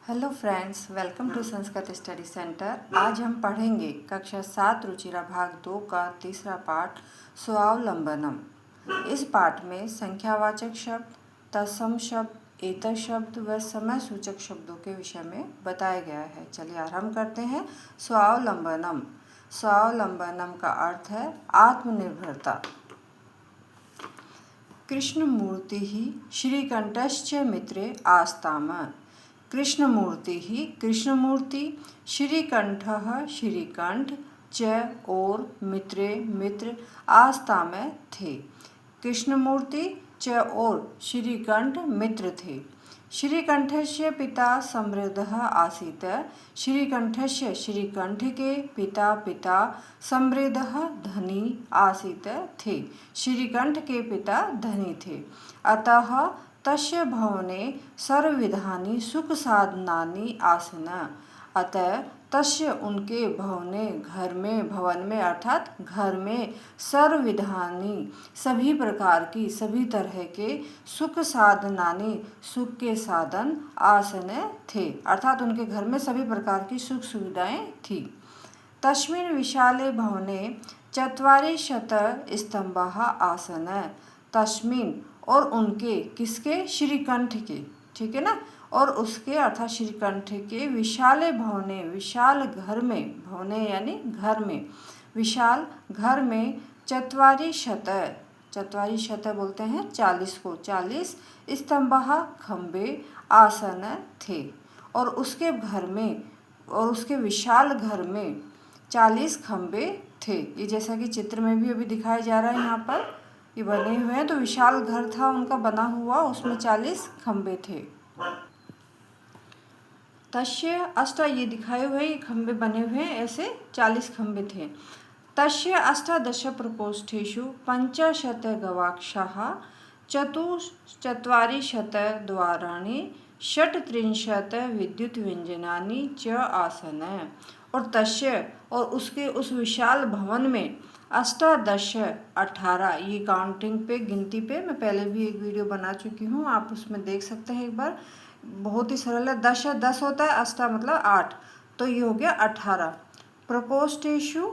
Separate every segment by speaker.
Speaker 1: Hello friends, welcome to Sanskrit study centre. आज हम पढ़ेंगे कक्षा 7 रुचिरा भाग 2 का तीसरा पाठ स्वावलंबनम। इस पाठ में संख्यावाचक शब्द, तत्सम शब्द, एतत् शब्द व समय सूचक शब्दों के विषय में बताया गया है। चलिए आरंभ करते हैं। स्वावलंबनम। स्वावलंबनम का अर्थ है आत्मनिर्भरता। कृष्णमूर्ति श्रीकंठश्च मित्रे आस्ताम। कृष्णमूर्ति श्रीकंठः श्रीकंठ च और मित्रे मित्र आस्था में थे। कृष्णमूर्ति च और श्रीकंठ मित्र थे। श्रीकंठस्य पिता समृद्धः आसीत्। श्रीकंठस्य श्रीकंठ के पिता समृद्धः धनी आसीत् थे। श्रीकंठ के पिता धनी थे। अतः तस्य भवने सर्वविधानि सुख साधनानि आसन। अतः तस्य उनके भवने भवन में अर्थात घर में सर्वविधानि सभी प्रकार की सभी तरह के सुख साधनानि सुख के साधन आसन थे, अर्थात उनके घर में सभी प्रकार की सुख सुविधाएं थी। तस्मिन् विशाले भवने 40 स्तंभाः आसन। तस्मिन् और उनके किसके श्रीकंठ के, ठीक है ना, और उसके अर्थात श्रीकंठ के विशाले भवने विशाल घर में, भवने यानी घर में, विशाल घर में 40 बोलते हैं 40 को, 40 स्तंभः खंबे आसन थे। और उसके घर में और उसके विशाल घर में 40 खंबे थे। ये जैसा कि चित्र में भी अभी दिखाया जा रहा है, यहाँ पर ये बने हुए हैं। तो विशाल घर था उनका बना हुआ, उसमें 40 खंबे थे। तस्य अष्ट, ये दिखाए हुए ये खंबे बने हुए हैं, ऐसे 40 खंबे थे। तस्य 18 प्रकोष्ठेषु 50 गवाक्षाः 40 द्वाराणि 36 विद्युत व्यंजनानि च आसन। और तस्य और उसके उस विशाल भवन में 18 ये काउंटिंग पे, गिनती पे मैं पहले भी एक वीडियो बना चुकी हूँ, आप उसमें देख सकते हैं एक बार। बहुत ही सरल है। 10 होता है, 8 मतलब 8, तो ये हो गया 18। प्रकोष्ठेषु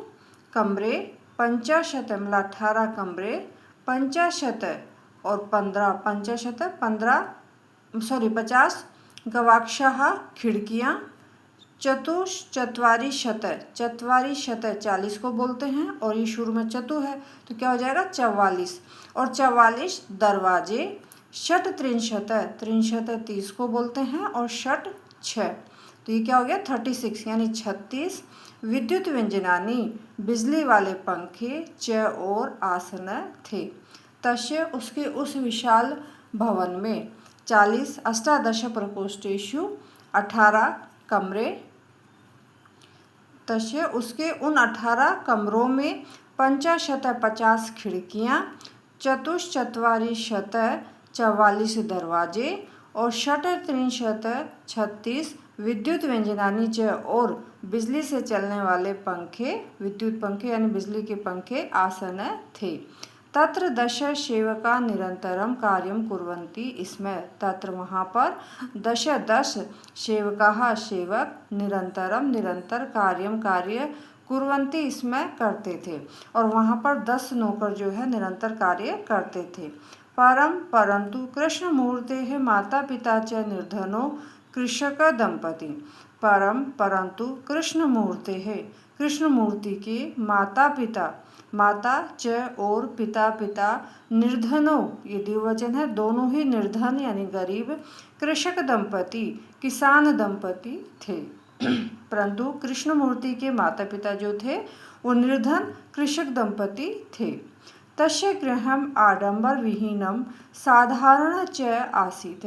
Speaker 1: कमरे 50 मतलब 18 कमरे, 50 और 50 गवाक्षाः खिड़कियाँ, 40 40 को बोलते हैं और ये शुरू में चतु है तो क्या हो जाएगा 44, और 44 दरवाजे, 33 30 को बोलते हैं और 6 तो ये क्या हो गया 36 यानी 36 विद्युत व्यंजनानी बिजली वाले पंखे च और आसन थे। तस्य उसके उस विशाल भवन में 40 18 प्रकोष्ठेषु 18 कमरे, तस्य उसके उन 18 कमरों में 50 खिड़कियाँ, 44 दरवाजे और 36 विद्युत व्यंजनानी च और बिजली से चलने वाले पंखे, विद्युत पंखे यानी बिजली के पंखे आसन थे। तत्र 10 सेवका निरंतरम कार्यम कुर्वन्ति स्म। तत्र वहाँ पर 10 सेवकाः सेवक निरंतर कार्य कुर्वन्ति स्म करते थे, और वहाँ पर 10 नौकर जो है निरंतर कार्य करते थे। परंतु कृष्णमूर्तेः माता पिता च निर्धनो कृषक दंपति। परंतु कृष्णमूर्ति के माता च और पिता निर्धनो, ये द्विवचन है, दोनों ही निर्धन यानी गरीब, कृषक दंपति किसान दंपति थे। परंतु कृष्णमूर्ति के माता पिता जो थे वो निर्धन कृषक दंपति थे। तस्य गृहम् आडंबर विहीनम साधारण च आसीत्।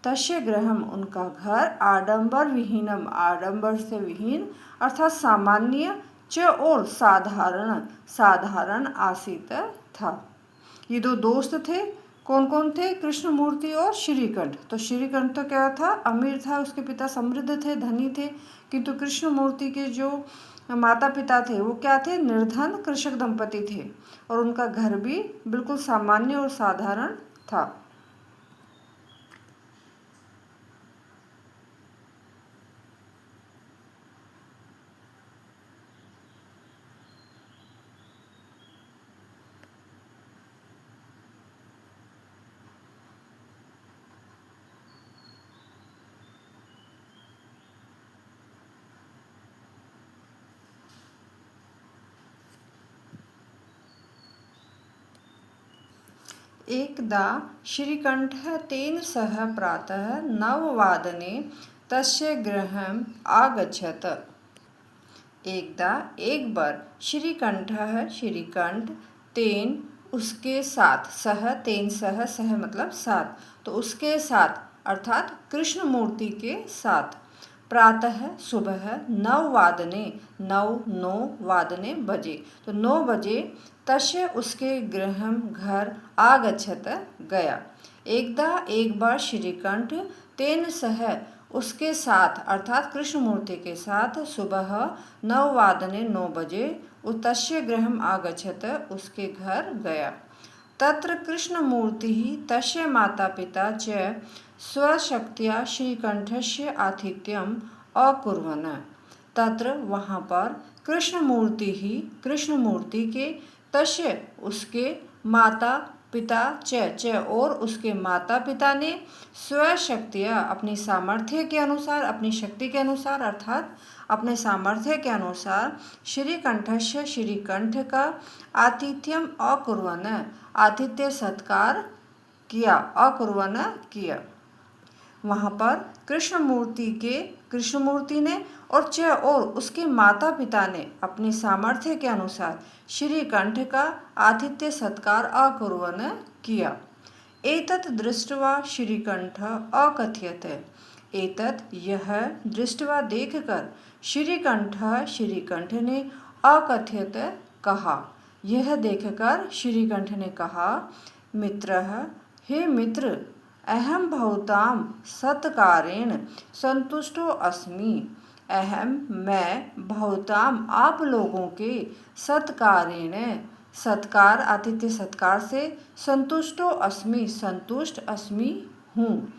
Speaker 1: तस्य गृहम् उनका घर, आडंबर विहीनम आडंबर से विहीन अर्थात सामान्य, च और साधारण आसीत् था। ये दो दोस्त थे, कौन कौन थे, कृष्णमूर्ति और श्रीकंठ। तो श्रीकंठ तो क्या था, अमीर था, उसके पिता समृद्ध थे, धनी थे, किंतु कृष्णमूर्ति के जो माता पिता थे वो क्या थे, निर्धन कृषक दंपति थे, और उनका घर भी बिल्कुल सामान्य और साधारण। था। था। एकदा श्रीकण्ठः तेन सह प्रातः 9 वादने तस्य गृहम् आगच्छत्। एकदा एक बार श्रीकण्ठः श्रीकण्ठ तेन उसके साथ, सह तेन सह, सह मतलब साथ, तो उसके साथ अर्थात कृष्ण मूर्ति के साथ, प्रातः सुबह 9 वादने, 9 बजे, तो 9 बजे, तस्य उसके गृहम घर आगच्छत गया। एकदा एक बार श्रीकंठ तेन सह उसके साथ अर्थात कृष्ण मूर्ति के साथ सुबह 9 वादने 9 बजे तस्य गृहम आगच्छत उसके घर गया। तत्र कृष्णमूर्तिः तस्य माता पिता च स्वशक्त्या श्रीकंठस्य आतिथ्यम् अकुर्वन्। तत्र वहाँ पर कृष्णमूर्ति के तस्य उसके माता पिता च और उसके माता पिता ने स्वशक्तिया अपनी सामर्थ्य के अनुसार, अपनी शक्ति के अनुसार अर्थात अपने सामर्थ्य के अनुसार श्रीकंठस्य श्रीकंठ का आतिथ्यम अकुर्वन् आतिथ्य सत्कार किया, अकुर्वन् किया। वहाँ पर कृष्णमूर्ति ने और उसके माता पिता ने अपने सामर्थ्य के अनुसार श्रीकंठ का आतिथ्य सत्कार अकुर्वन् किया। एतत् दृष्ट्वा श्रीकंठ अकथयत्। एतत् यह दृष्ट्वा देखकर श्रीकंठ ने अकथयत् कहा, यह देखकर श्रीकंठ ने कहा, मित्रः हे मित्र, अहम भवतां सत्कारेण संतुष्टो अस्मि। मैं भवतां आप लोगों के सत्कारेण, सत्कार आतिथ्य सत्कार से संतुष्टो अस्मि, संतुष्ट अस्मि हूँ।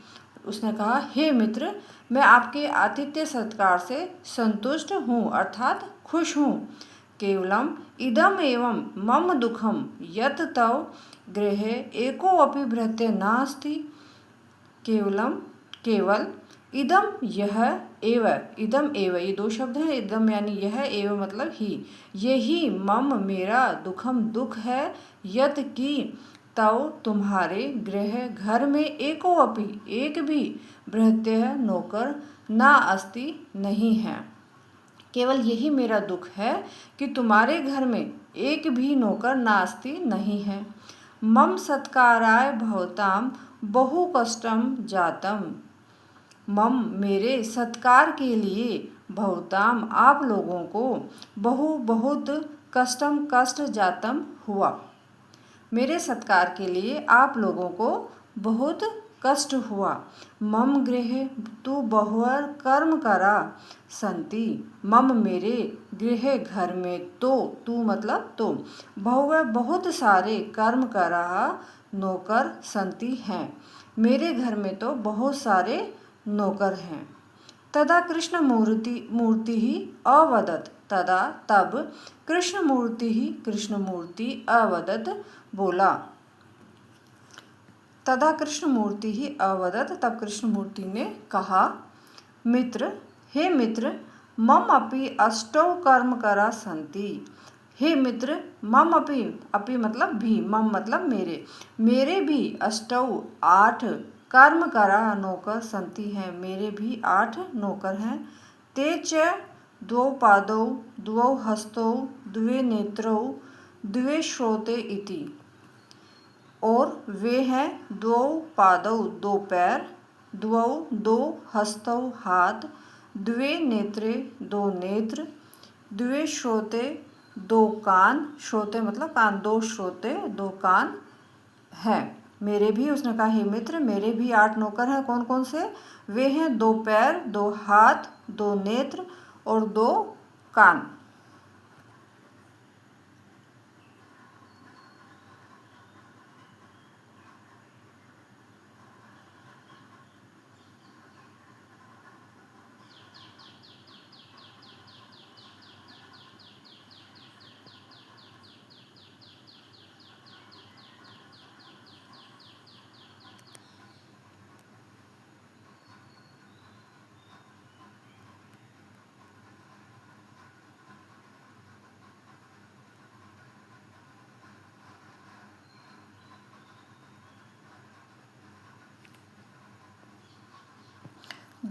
Speaker 1: उसने कहा, हे मित्र, मैं आपके आतिथ्य सत्कार से संतुष्ट हूँ अर्थात खुश हूँ। केवलम इदम एवं मम दुखम यत् तव गृहे एको अपि भृत्य नास्ति। केवल इदम यह एव, इदम एव ये दो शब्द हैं। इदम यानी यह, एव मतलब ही, यही मम मेरा दुखम दुख है, यत की तव तुम्हारे गृह घर में एको अपि एक भी भृत्य नौकर ना अस्ति नहीं है। केवल यही मेरा दुख है कि तुम्हारे घर में एक भी नौकर नास्ति नहीं है। मम सत्काराय भवतां बहु कष्टम जातम। मम मेरे सत्कार के लिए भवतां आप लोगों को बहुत कष्टम कष्ट जातम हुआ। मेरे सत्कार के लिए आप लोगों को बहुत कष्ट हुआ। मम गृहे तु बहुवर कर्म करा संति। मम मेरे गृह घर में तो, तू मतलब तो, बहुवर बहुत सारे कर्म करा नौकर संति हैं। मेरे घर में तो बहुत सारे नौकर हैं। तदा कृष्णमूर्ति ही अवदत्। तदा तब कृष्णमूर्ति अवदत् बोला। तदा कृष्णमूर्ति ही अवदत् तब कृष्णमूर्ति ने कहा, मित्र हे मित्र, मम अपि अष्टौ कर्म करा संति। हे मित्र, मम अपि मतलब भी, मम मतलब मेरे भी अष्टौ 8 कर्म करा नौकर संति हैं, मेरे भी 8 नौकर हैं। ते च 2 पादौ 2 हस्तौ 2 नेत्रौ 2 श्रोते इति। और वे हैं 2 पादौ 2 पैर, 2 हस्तौ हाथ, 2 नेत्रे 2 नेत्र, 2 श्रोते 2 कान, श्रोते मतलब कान, 2 श्रोते 2 कान हैं। मेरे भी, उसने कहा, हे मित्र, मेरे भी 8 नौकर हैं। कौन कौन से? वे हैं 2 पैर 2 हाथ 2 नेत्र और 2 कान।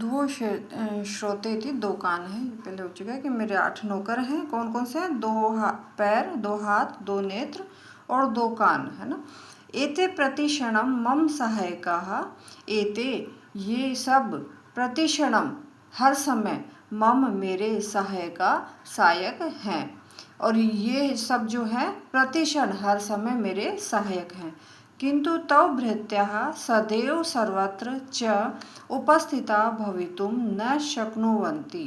Speaker 1: दो श्रोते थी, दो कान है, पहले हो चुका है कि मेरे 8 नौकर हैं। कौन कौन से हैं? 2 पैर, 2 हाथ, 2 नेत्र और 2 कान, है ना। एते प्रतिक्षणम मम सहायकाः, एते ये सब, प्रतिक्षणम हर समय, मम मेरे, सहायका सहायक हैं। और ये सब जो है प्रतिक्षण हर समय मेरे सहायक हैं। किंतु तौ भृत्यः सदैव सर्वत्र च उपस्थिता भवितुं न शक्नुवन्ति।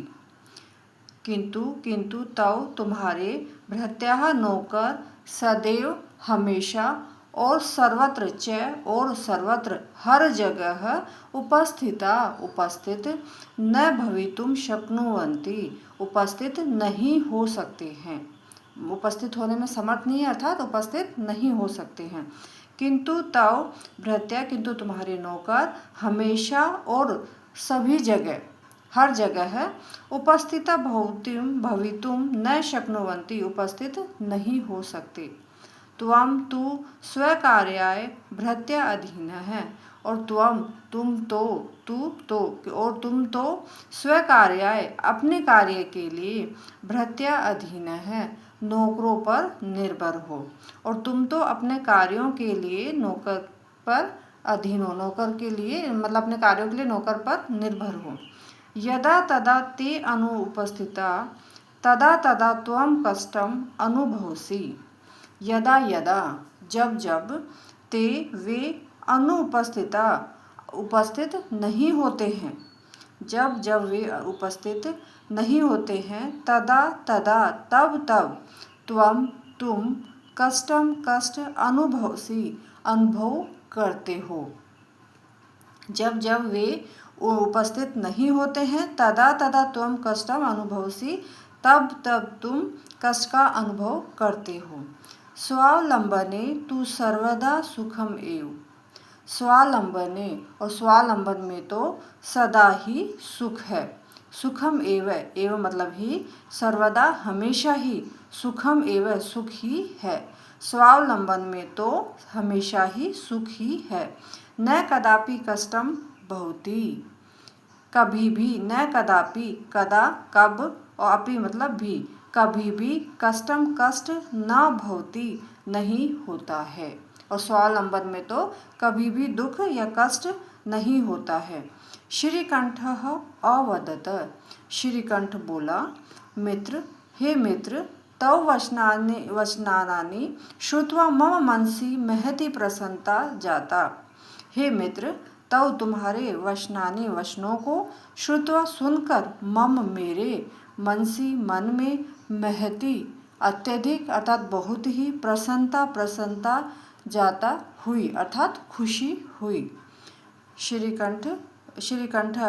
Speaker 1: किंतु तौ तुम्हारे, भृत्यः नौकर, सदैव हमेशा, और सर्वत्र च और सर्वत्र हर जगह, उपस्थिता उपस्थित, न भवितुं शक्नुवन्ति उपस्थित नहीं हो सकते हैं। उपस्थित होने में समर्थ नहीं है, अर्थात उपस्थित नहीं हो सकते हैं। किंतु तौ भृत्या, किंतु तुम्हारे नौकर, हमेशा और सभी जगह, हर जगह, उपस्थिता भवितुं न शक्नुवन्ति उपस्थित नहीं हो सकते। त्वं तु स्वकार्याय भृत्या अधीन है, और तुम तो स्वकार्याय अपने कार्य के लिए, भृत्या अधीन है, नौकरों पर निर्भर हो। और तुम तो अपने कार्यों के लिए नौकर पर अधीन हो, नौकर के लिए मतलब अपने कार्यों के लिए नौकर पर निर्भर हो। यदा तदा ते अनुपस्थिता तदा तदा त्वं कष्टम अनुभवसि। यदा यदा जब जब, ते वे अनुपस्थिता उपस्थित नहीं होते हैं, जब जब वे उपस्थित नहीं होते हैं, तदा तदा तब तब, तुम कष्टम कष्ट अनुभवसी अनुभव करते हो। जब जब वे उपस्थित नहीं होते हैं, तदा तदा त्वं कष्टम अनुभवसी तब तब तुम कष्ट का अनुभव करते हो। स्वावलंबने तु सर्वदा सुखम एव। स्वावलंबने, और स्वावलंबन में तो सदा ही सुख है। सुखम एव, एव मतलब ही, सर्वदा हमेशा ही, सुखम एव सुख ही है। स्वावलंबन में तो हमेशा ही सुख ही है। न कदापि कष्टम भवति, कभी भी, न कदापि, कदा कब, और अपि मतलब भी, कभी भी, कष्टम कष्ट, न भवति नहीं होता है। और स्वावलंबन में तो कभी भी दुख या कष्ट नहीं होता है। श्रीकंठः अवदत्, श्रीकंठ बोला, मित्र, हे मित्र, तौ वचनानि श्रुत्वा मम मनसि महती प्रसन्नता जाता। हे मित्र, तौ तुम्हारे वचनानि वचनों को, श्रुत्वा सुनकर, मम मेरे, मनसी मन में, महती अत्यधिक अर्थात बहुत ही, प्रसन्नता जाता हुई अर्थात खुशी हुई। श्रीकंठ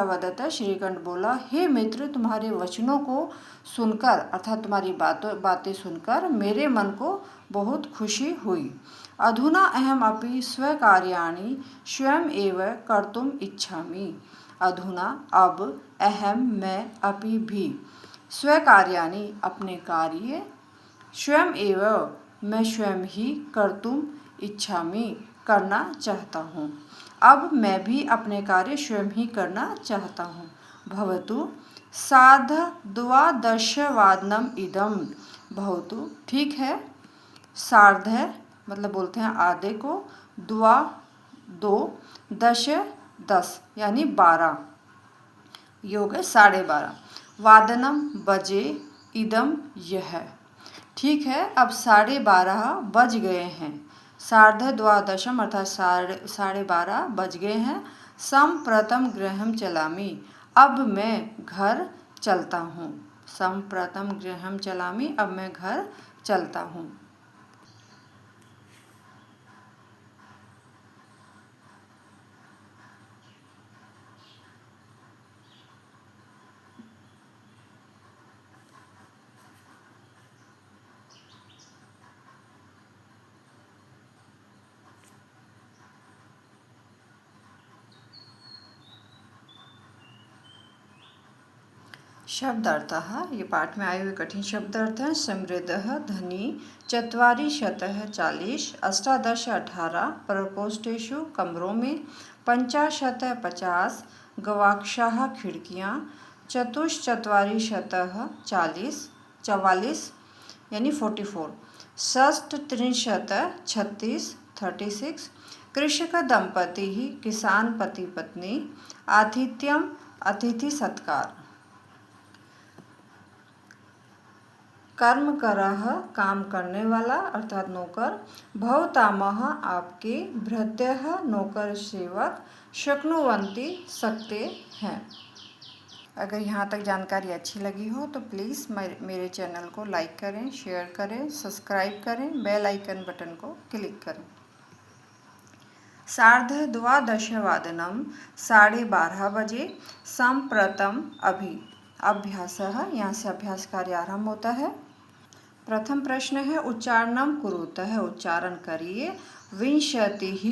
Speaker 1: वदत, श्रीकंठ बोला, हे मित्र, तुम्हारे वचनों को सुनकर अर्थात तुम्हारी बातें सुनकर मेरे मन को बहुत खुशी हुई। अधुना अहम अपि स्वकार्याणि स्वयं एव कर्तुम इच्छामि। अधुना अब, अहम मैं, अपि भी, स्वकार्याणि अपने कार्य, स्वयं एव मैं स्वयं ही, कर्तुम इच्छामि करना चाहता हूँ। अब मैं भी अपने कार्य स्वयं ही करना चाहता हूँ। भवतु सार्धद्वादशवादनम इदम। भवतु ठीक है, सार्ध मतलब बोलते हैं आधे को, द्वा दो, दश 10 यानी 12, ये हो गए 12:30, वादनम बजे, इदम यह। ठीक है, अब 12:30 बज गए हैं। सार्धद्वादशम अर्थात 12:30 बज गए हैं। संप्रतम गृहं चलामि, अब मैं घर चलता हूँ। संप्रतम गृहं चलामि, अब मैं घर चलता हूँ। शब्दार्थः, ये पाठ में आए हुए कठिन शब्दार्थ हैं। समृद्धः धनी, चत्वारि शतः 40, अष्टादश 18, प्रकोष्ठेषु कमरों में, पंचाशत 50, गवाक्षाः खिड़कियाँ, चतुश्चत्वारि शतः 40 44 यानी 44, षष्टत्रिंशत् 36 36, कृषक दंपति ही किसान पति पत्नी, आतिथ्यम अतिथि सत्कार, कर्मकरः काम करने वाला अर्थात नौकर, भवतामः आपके, भृत्यः नौकर सेवक, शक्नुवन्ति सकते हैं। अगर यहाँ तक जानकारी अच्छी लगी हो तो प्लीज़ मेरे चैनल को लाइक करें, शेयर करें, सब्सक्राइब करें, बेल आइकन बटन को क्लिक करें। सार्धद्वादशवादनं 12:30 बजे, सम्प्रतम अभी, अभ्यासः, यहाँ से अभ्यास कार्य आरंभ होता है। प्रथम प्रश्न है उच्चारणं कुरुतः, उच्चारण करिए। विंशतिः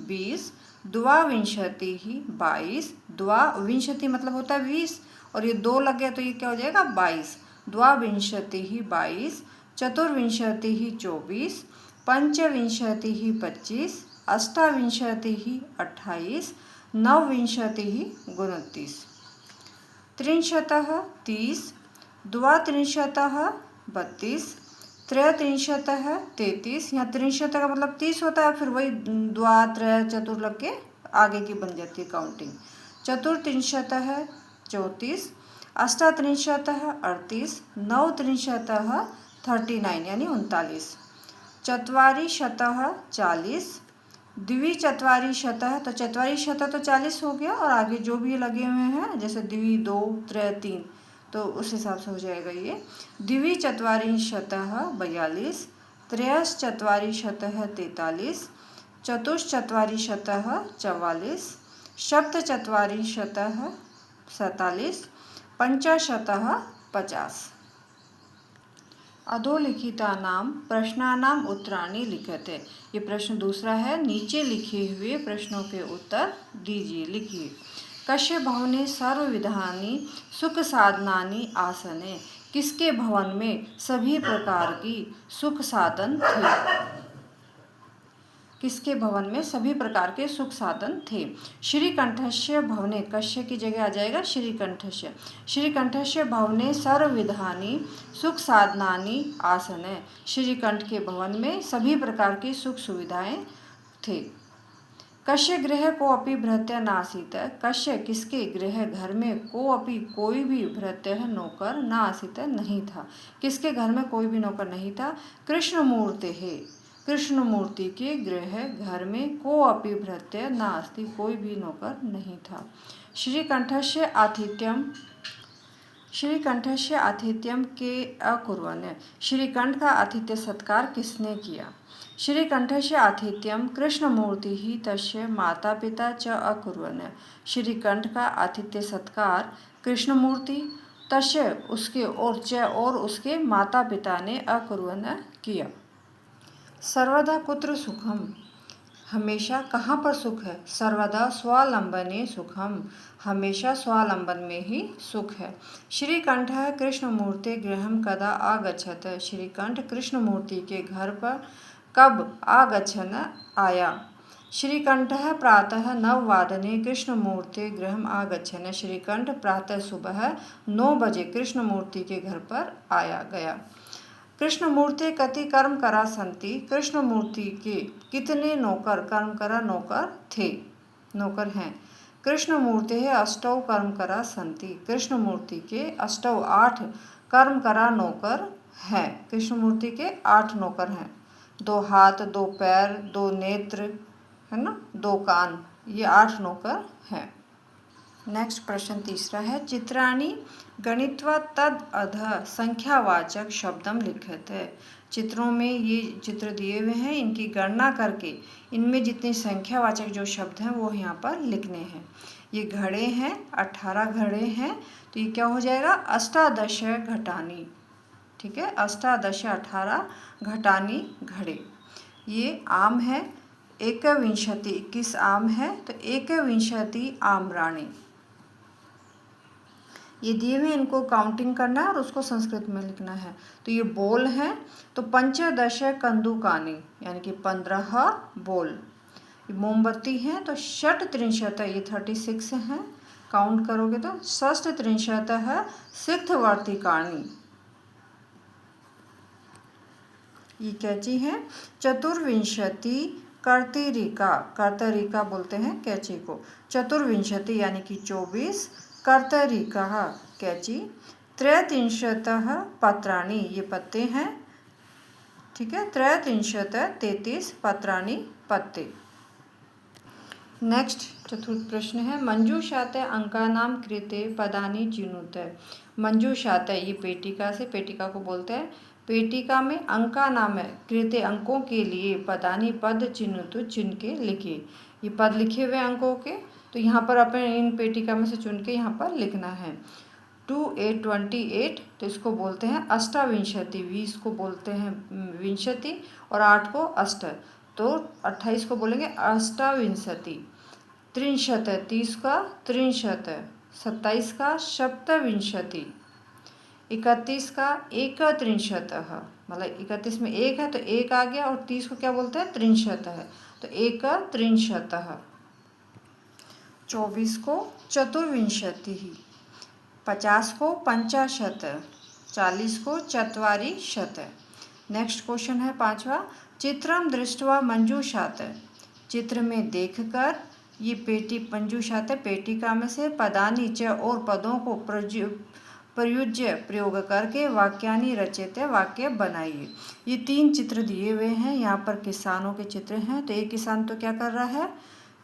Speaker 1: 20, द्वाविंशतिः 22, द्वाविंशति मतलब होता है 20 और ये 2 लग गया तो ये क्या हो जाएगा 22, द्वाविंशतिः 22, चतुर्विंशतिः 24, पंचविंशतिः 25, अष्टाविंशतिः 28, नवविंशतिः 29, त्रिंशतः 30, द्वात्रिंशतः 32, त्रयत्रिंशतः 33, यहाँ त्रिंशत का मतलब 30 होता है, फिर वही द्वा त्रय चतुर लग के आगे की बन जाती है काउंटिंग। चतुर्त्रिंशतः 34, अष्टात्रिंशतः 38, नवत्रिंशतः 39 यानी 39, चत्वारिशतः 40, द्विचत्वारिशतः, तो चत्वारिशतः तो 40 हो गया और आगे जो भी लगे हुए हैं जैसे द्वि 2 त्रय 3 तो उस हिसाब से हो जाएगा ये। द्विचत्वारिंशतः 42, त्रयश्चत्वारिशतः 43, चतुश्चत्वारिशतः 44, सप्तचत्वारिशतः 47, पंचाशतः 50। अधोलिखितानां प्रश्नानाम् उत्तराणि लिखते। ये प्रश्न दूसरा है, नीचे लिखे हुए प्रश्नों के उत्तर दीजिए, लिखिए। कस्य भवने सर्वविधानि सुख साधनानि आसने, किसके भवन में सभी प्रकार की सुख साधन थे, किसके भवन में सभी प्रकार के सुख साधन थे। श्रीकंठस्य भवने, कश्य की जगह आ जाएगा श्रीकंठस्य, श्रीकंठस्य भवने सर्वविधानि सुख साधनानि आसने, श्रीकंठ के भवन में सभी प्रकार की सुख सुविधाएं थे। कस्य गृह को अपि भृत्य नासीत, कस्य किसके गृह घर में को अपि कोई भी भृत्य नौकर नासीत नहीं था, किसके घर में कोई भी नौकर नहीं था। कृष्णमूर्ते है, कृष्णमूर्ति के गृह घर में को अपि भृत्य नास्ति, कोई भी नौकर नहीं था। श्रीकंठस्य आतिथ्यम, श्रीकंठस्य आतिथ्यम के अकुर्वन्, श्रीकंठ का आतिथ्य सत्कार किसने किया। श्रीकंठस्य आतिथ्यम कृष्णमूर्तिः तस्य माता पिता च अकुर्वन्, श्रीकंठ का आतिथ्य सत्कार कृष्णमूर्ति तस्य उसके और उसके माता पिता ने अकुर्वन् किया। सर्वदा कुत्र सुखम, हमेशा कहाँ पर सुख है। सर्वदा स्वावलंबने सुखम, हमेशा स्वावलंबन में ही सुख है। श्रीकंठः कृष्णमूर्ते गृहं कदा आगच्छत, श्रीकंठ कृष्णमूर्ति के घर पर कब आगच्छन आया। श्रीकंठः प्रातः 9 वादने कृष्णमूर्ते गृहम् आगच्छन, श्रीकंठ प्रातः सुबह 9 बजे कृष्णमूर्ति के घर पर आया गया। कृष्णमूर्ते कति कर्मकरा सन्ति, कृष्णमूर्ति के कितने नौकर कर्मकरा नौकर थे, नौकर हैं। कृष्णमूर्ते अष्टौ कर्मकरा सन्ति, कृष्णमूर्ति के अष्टौ 8 कर्मकरा नौकर हैं, कृष्णमूर्ति के 8 नौकर हैं। 2 हाथ 2 पैर 2 नेत्र है ना, 2 कान, ये 8 नौकर हैं। नेक्स्ट प्रश्न तीसरा है, चित्राणि गणित्वा तद अधः संख्यावाचक शब्दम लिखते। चित्रों में ये चित्र दिए हुए हैं, इनकी गणना करके इनमें जितने संख्यावाचक जो शब्द हैं वो यहाँ पर लिखने हैं। ये घड़े हैं, 18 घड़े हैं, तो ये क्या हो जाएगा अष्टादश घटानी, ठीक है, अष्टादश 18 घटानी घड़े। ये आम है, एकविंशति 21 आम है, तो एकविंशति आम्राणि। ये दिए हुए इनको काउंटिंग करना है और उसको संस्कृत में लिखना है। तो ये बोल हैं, तो पंचदश कंदुकानि यानी कि 15 बोल। मोमबत्ती हैं तो षट्त्रिंशत्, ये 36 हैं, काउंट करोगे तो षष्ठत्रिंशत् सिक्थवर्तिकानि। ये कैंची है चतुर्विंशति कर्तरिका, कर्तरिका बोलते हैं कैंची को, चतुर्विंशति यानी कि 24 कर्तरिका कैंची। त्रयत्रिंशत् पत्राणि, ये पत्ते हैं, ठीक है, त्रयत्रिंशत् 33 पत्राणि पत्ते। नेक्स्ट चतुर्थ प्रश्न है मंजूषात अंकानां कृते पदानि चिनुत। मंजूषात ये पेटिका से, पेटिका को बोलते हैं, पेटिका में अंका नाम है कृते अंकों के लिए पदानी पद चिन्हित, चुन के लिखिए। ये पद लिखे हुए अंकों के, तो यहाँ पर अपन इन पेटिका में से चुन के यहाँ पर लिखना है। 2 8 28, तो इसको बोलते हैं अष्टाविंशति, 20 को बोलते हैं विंशति और 8 को अष्ट, तो 28 को बोलेंगे अष्टाविंशति। 63, 30 का त्रिंशत्, 27 का सप्तविंशति, 31 का एकत्रिंशत्, मतलब 31 में एक है तो एक आ गया, और 30 को क्या बोलते हैं त्रिंशत् है, तो एकत्रिंशत्। 24 को चतुर्विंशति, 50 को पंचाशत्, 40 को चत्वारिशत्। नेक्स्ट क्वेश्चन है 5वां, चित्रम दृष्ट्वा मंजूषात। चित्र में देखकर, ये पेटी मंजूषात पेटिका में से पदानि च और पदों को प्रयुज्य प्रयोग करके वाक्यानि रचयते, वाक्य बनाइए। ये 3 चित्र दिए हुए हैं, यहाँ पर किसानों के चित्र हैं। तो एक किसान तो क्या कर रहा है,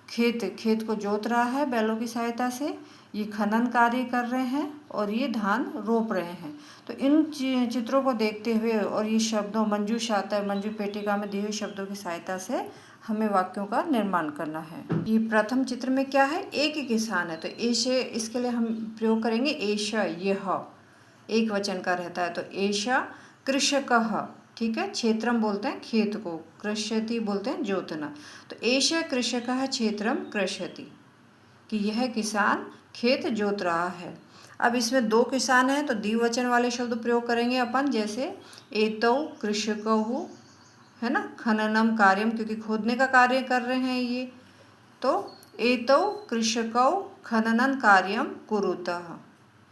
Speaker 1: खेत को जोत रहा है बैलों की सहायता से, ये खनन कार्य कर रहे हैं और ये धान रोप रहे हैं। तो इन चित्रों को देखते हुए और ये शब्दों मंजूषात, मंजू पेटिका में दिए हुए शब्दों की सहायता से हमें वाक्यों का निर्माण करना है। ये प्रथम चित्र में क्या है, एक ही किसान है, तो एश, इसके लिए हम प्रयोग करेंगे एष, यह एक वचन का रहता है, तो एष कृषकः, ठीक है, क्षेत्रम बोलते हैं खेत को, कृष्यति बोलते हैं जोतना, तो एष कृषकः क्षेत्रम कृष्यति, कि यह किसान खेत जोत रहा है। अब इसमें 2 किसान हैं तो द्विवचन वाले शब्द प्रयोग करेंगे अपन, जैसे एतौ कृषकौ, है ना, खननम कार्यम, क्योंकि खोदने का कार्य कर रहे हैं ये, तो एतौ कृषकौ खननन कार्यम कुरुतः,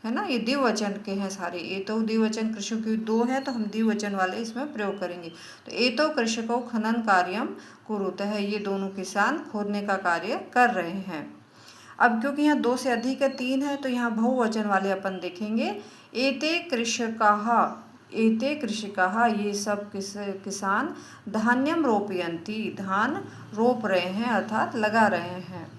Speaker 1: है ना, ये द्विवचन के हैं सारे। एतौ द्विवचन, कृषक 2 है तो हम द्विवचन वाले इसमें प्रयोग करेंगे। तो एतौ कृषकौ खनन कार्यम कुरुतः, ये दोनों किसान खोदने का कार्य कर रहे हैं। अब क्योंकि यहाँ 2 से अधिक है, 3 है, तो यहाँ बहुवचन वाले अपन देखेंगे। एते कृषकाः, एते कृषकाः, ये सब किसान धान्यम रोपयन्ति, धान रोप रहे हैं अर्थात लगा रहे हैं।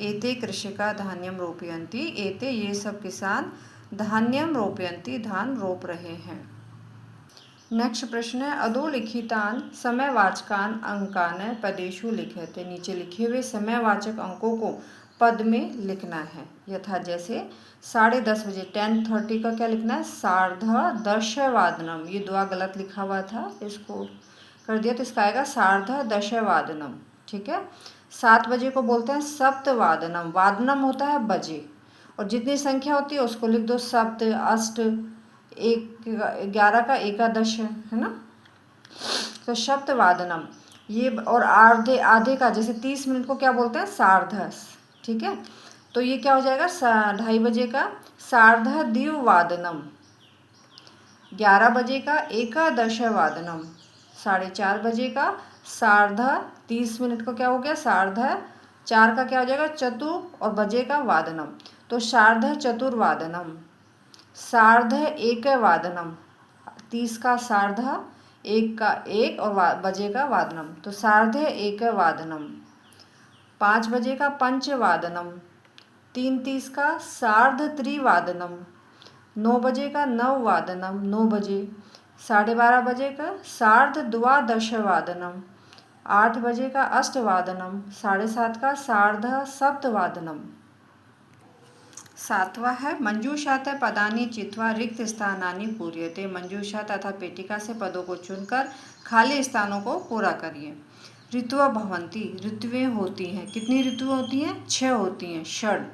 Speaker 1: एते कृषका धान्यम रोपयन्ति, एते ये सब किसान धान्यम रोपयन्ति, धान रोप रहे हैं। नेक्स्ट प्रश्न है अधोलिखितान समयवाचकान अंकान पदेषु लिखते। नीचे लिखे हुए समयवाचक अंकों को पद में लिखना है। यथा जैसे 10:30 बजे, 10:30 का क्या लिखना है, सार्धदशवादनम, ये 2 गलत लिखा हुआ था, इसको कर दिया तो इसका आएगा सार्धदशवादनम, ठीक है। 7 बजे को बोलते हैं सप्तवादनम, वादनम होता है बजे, और जितनी संख्या होती है उसको लिख दो, सप्त, अष्ट, 11 का एकादश, है ना, तो सप्तवादनम ये। और आधे का, जैसे 30 मिनट को क्या बोलते हैं, सार्धस, ठीक है, तो ये क्या हो जाएगा, 2:30 बजे का सार्धद्विवादनम, 11 बजे का एकादशवादनम, 4:30 बजे का 30 मिनट को क्या हो गया, 4:30 का क्या हो जाएगा, चतुर, और बजे का वादनम, तो सार्धचतुर्वादनम, सार्ध-एकवादनम, 30 का सार्ध, 1 का 1 और बजे का वादनम, तो सार्ध-एकवादनम। 5 बजे का पंचवादनम, 3:30 का सार्ध-त्रिवादनम, 9 बजे का नववादनम, 9 बजे, 12:30 बजे का सार्ध-द्वादशवादनम, 8 बजे का अष्टवादनम, 7:30 का सार्ध-सप्तवादनम। 7वां है मंजूषात पदानि चित्वा रिक्त स्थानानि पूर्यते। मंजूषा तथा पेटिका से पदों को चुनकर खाली स्थानों को पूरा करिए। ऋतुः भवन्ति, ऋतुएं होती हैं, कितनी ऋतुएं होती हैं, 6 होती हैं, षड,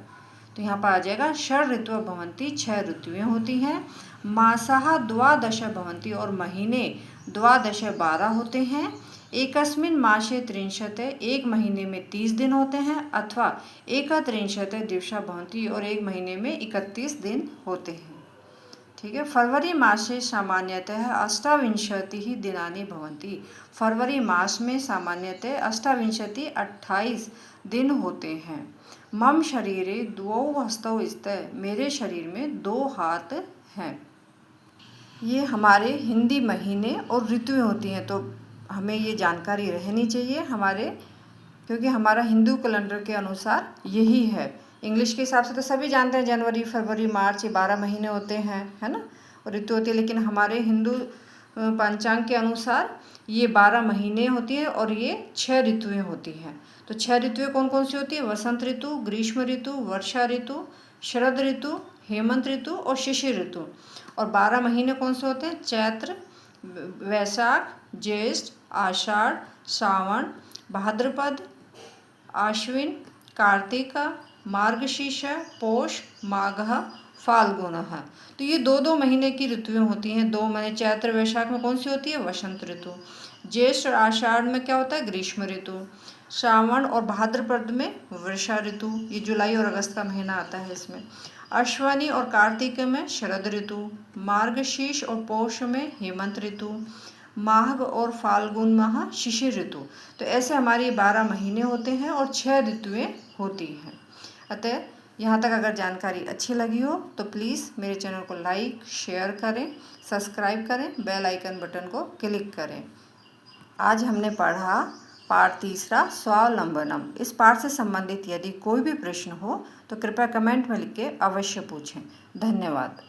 Speaker 1: तो यहाँ पर आ जाएगा षड ऋतु भवन्ति, 6 ऋतुएं होती हैं। मासाः द्वादश भवन्ति और महीने द्वादश 12 होते हैं। एकस्मिन् मासे त्रिंशत्, एक महीने में 30 दिन होते हैं। अथवा एकत्रिंशत् दिवसा भवन्ति और एक महीने में 31 दिन होते हैं। ठीक है। फरवरी मासे सामान्यतः अष्टाविंशतिः दिनानि भवन्ति। फरवरी मास में सामान्यतः अष्टाविंशति 28 दिन होते हैं। मम शरीरे द्वौ हस्तौ स्तः, मेरे शरीर में 2 हाथ हैं। ये हमारे हिंदी महीने और ऋतुएं होती हैं, तो हमें ये जानकारी रहनी चाहिए हमारे, क्योंकि हमारा हिंदू कैलेंडर के अनुसार यही है। इंग्लिश के हिसाब से तो सभी जानते हैं जनवरी, फरवरी, मार्च, ये 12 महीने होते हैं, है ना, और ऋतु होती है। लेकिन हमारे हिंदू पंचांग के अनुसार ये 12 महीने होती है और ये 6 ऋतुएं होती हैं। तो 6 ऋतुएं कौन कौन सी होती है? वसंत ऋतु, ग्रीष्म ऋतु, वर्षा ऋतु, शरद ऋतु, हेमंत ऋतु और शिशिर ऋतु। और 12 महीने कौन से होते हैं? चैत्र, वैशाख, ज्येष्ठ, आषाढ़, श्रावण, भाद्रपद, आश्विन, कार्तिक, मार्गशीर्ष, पौष, माघ, फाल्गुन। तो ये 2-2 महीने की ऋतुएं होती हैं। 2 महीने चैत्र वैशाख में कौन सी होती है? वसंत ऋतु। ज्येष्ठ और आषाढ़ में क्या होता है? ग्रीष्म ऋतु। श्रावण और भाद्रपद में वर्षा ऋतु, ये जुलाई और अगस्त का महीना आता है इसमें। अश्विनी और कार्तिक में शरद ऋतु। मार्गशीर्ष और पौष में हेमंत ऋतु। माघ और फाल्गुन माह शिशिर ऋतु। तो ऐसे हमारे 12 महीने होते हैं और 6 ऋतुएं होती हैं। अतः यहाँ तक अगर जानकारी अच्छी लगी हो तो प्लीज़ मेरे चैनल को लाइक, शेयर करें, सब्सक्राइब करें, बेल आइकन बटन को क्लिक करें। आज हमने पढ़ा पाठ 3 स्वावलंबनम। इस पाठ से संबंधित यदि कोई भी प्रश्न हो तो कृपया कमेंट में लिख के अवश्य पूछें। धन्यवाद।